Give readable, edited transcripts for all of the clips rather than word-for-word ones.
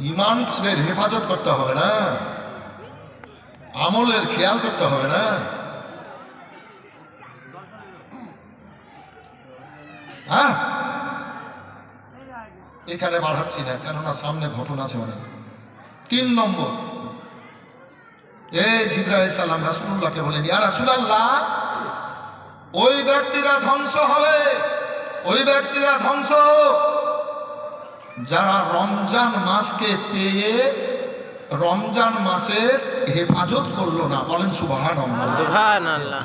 ইমানের হেফাজত করতে হবে না, আমলের খেয়াল করতে হবে না। হ্যাঁ, এখানে বাড়াচ্ছি না, কেননা সামনে ঘটনা আছে অনেক। 3 নম্বর, জিবরাইল আলাইহিস সালাম রাসূলুল্লাহকে বলেন, ইয়া রাসূলুল্লাহ, ওই ব্যক্তিরা ধ্বংস হবে, ওই ব্যক্তিরা ধ্বংস যারা রমজান মাসকে পেয়ে রমজান মাসের হেফাজত করলো না। বলেন সুবহানাল্লাহ। সুবহানাল্লাহ।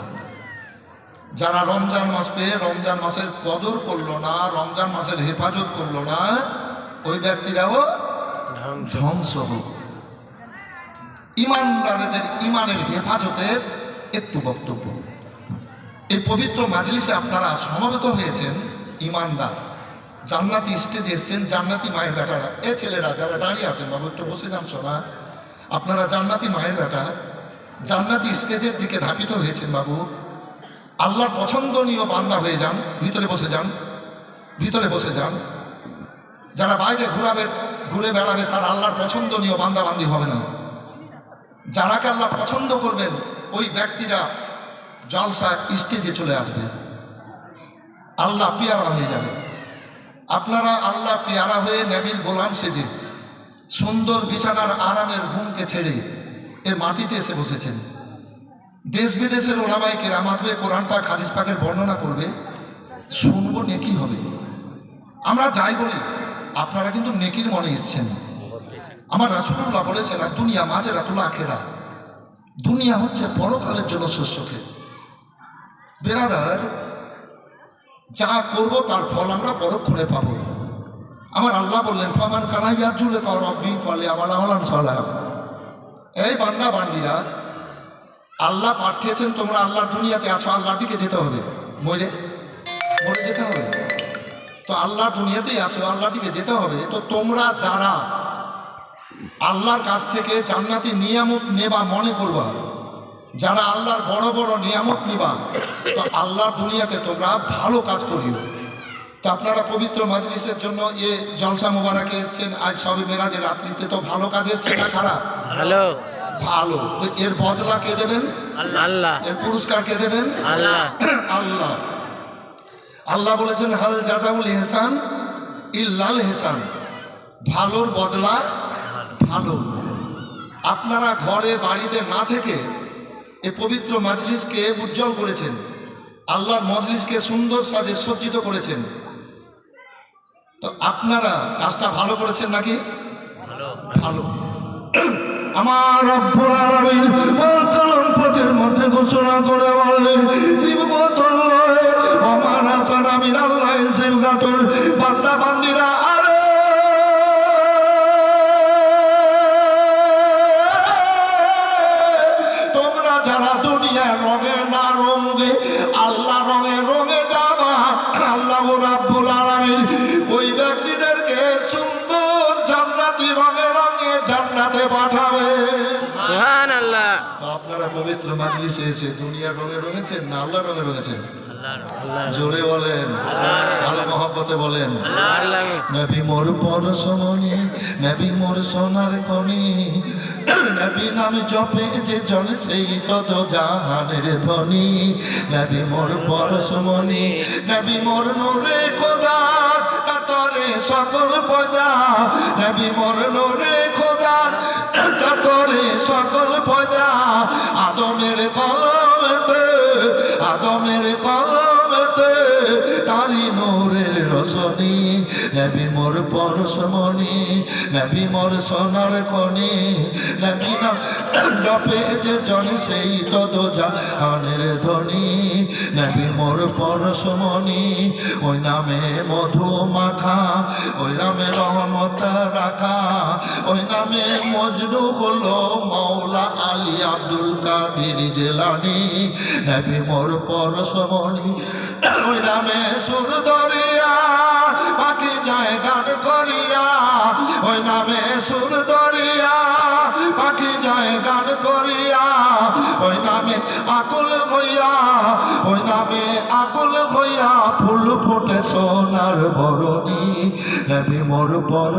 যারা রমজান মাস পেয়ে রমজান মাসের কদর করলো না, রমজান মাসের হেফাজত করলো না, ওই ব্যক্তিরাও ধ্বংস হোক। ইমানদারদের ইমানের হেফাজতের একটু বক্তব্য। এই পবিত্র মাজলিসে আপনারা সমবেত হয়েছেন ইমানদার, জান্নাতি স্টেজে এসছেন, জান্নাতি মায়ের বেটারা। এ ছেলেরা যারা দাঁড়িয়ে আছেন, বাবু একটু বসে যান শোনা, আপনারা জান্নাতি মায়ের বেটা, জান্নাতি স্টেজের দিকে ধাপিত হয়েছেন বাবু। আল্লাহর পছন্দনীয় বান্দা হয়ে যান, ভিতরে বসে যান, ভিতরে বসে যান। যারা বাইরে ঘুরে বেড়াবে তারা আল্লাহর পছন্দনীয় বান্দা বান্দি হবে না। যারাকে আল্লাহ পছন্দ করবেন ওই ব্যক্তিরা জলসা স্টেজে চলে আসবে, আল্লাহ পিয়ারা হয়ে যাবে। আপনারা আল্লাহ পিয়ারা হয়ে নবীর গোলাম সেজে সুন্দর বিছানার আরামের ঘুমকে ছেড়ে এ মাটিতে এসে বসেছেন। দেশ বিদেশের ওলামায়ে কেরাম আসবে, কোরআন পাক হাদিস পাকের বর্ণনা করবে, শুনবো, নেকি হবে। আমরা যাই বলি, আপনারা কিন্তু নেকির মনে এসছেন। আমার রাসূলুল্লাহ বলেছেন, আর দুনিয়া মাজরাতুল আখিরা, দুনিয়া হচ্ছে পরকালের জন্য শস্যক্ষেত। বেরাদার, যা করব তার ফল আমরা পরক্ষণে পাবো। আমার আল্লাহ বললেন, ফামান কানা ইয়ারজু লিকা রাব্বি ফালিয়ামাল সালাহ। এই বান্দা বান্দিরা, আল্লাহ পাঠিয়েছেন, তোমরা আল্লাহর দুনিয়াতে আছো, আল্লাহর দিকে যেতে হবে, মরে যেতে হবে। তো আল্লাহর দুনিয়াতেই আছো, আল্লাহর দিকে যেতে হবে। তো তোমরা যারা আল্লাহর কাছ থেকে জান্নাতি নিয়ামত নেবা মনে করবা, যারা আল্লাহর বড় বড় নিয়ামত নিবা, তো আল্লাহর দুনিয়াতে তোমরা ভালো কাজ করিও। তো আপনারা পবিত্র মাজলিসের জন্য এ জলসা মোবারকে এসেছেন, আজ সবে মেরাজের রাত্রিতে, তো ভালো কাজ এসছে না খারাপ? ভালো ভালো। তো এর বদলা কে দেবেন? আল্লাহ। এর পুরস্কার কে দেবেন? আল্লাহ। আল্লাহ আল্লাহ বলেছেন, হাল জাযাউল ইহসান ইল্লাল ইহসান, ভালোর বদলা ভালো। আপনারা ঘরে বাড়িতে না থেকে এই পবিত্র মাজলিসকে উজ্জ্বল করেছেন, আল্লাহর মজলিসকে সুন্দর সাজে সজ্জিত করেছেন। তো আপনারা কাজটা ভালো করেছেন নাকি? ভালো। আমার রব্বুল আলামিন কালাম পাকের মধ্যে ঘোষণা করে বললেন, সিবগাতুল ওয়া মান আসানা মিনাল্লাহি সিবগাতুল, বান্দা বান্দিরা আরে তোমরা যারা দুনিয়ার রঙে না রঙে আল্লাহ রঙে রঙে যাবা, আল্লাহ রাব্বুল আলামিন ওই ব্যক্তিদেরকে সুন্দর জান্নাতি রঙে রঙে জান্নাতে পাঠাবে। সুবহানাল্লাহ। আপনারা পবিত্র মাজলিসে এসে দুনিয়ার রঙে রঙেছেন না আল্লাহর রঙে রঙেছেন? জোরে বলেন, আল্লাহ মহব্বতে বলেন। নবী মোর পরশমণি, নবী মোর সোনার খনি, নবী নাম জপে যে জন সেই তত জাহানের ধ্বনি। নবী মোর পরশমণি, নবী মোর নূরে খোদা, তাতরে সকল পয়দা। নবী মোর নূরে খোদা, তাতরে সকল পয়দা। আদমের কলমেতে, আদমের কলমেতে তারি নূরের রসনি। নবী মোর পরশমণি, নবী মোর সোনার খনি, নবী নাম জপে যে জন সেই তত জাহানের ধ্বনি। নবী মোর পরশমণি, ওই নামে মধু মাখা, ওই নামে রহমত রাখা, ওই নামে মজনু হলো মৌলা আলী আব্দুল কাদের জিলানী। নবী মোর পরশমণি, ওই নামে সুর দরিয়া পাখি যায় গান করিয়া, ওই নামে সুর দরিয়া পাখি যায় গান করিয়া, ওই নামে আকুল হইয়া, ওই নামে আকুল হইয়া ফুল ফুটে সোনার বরণী। নবী মোর পর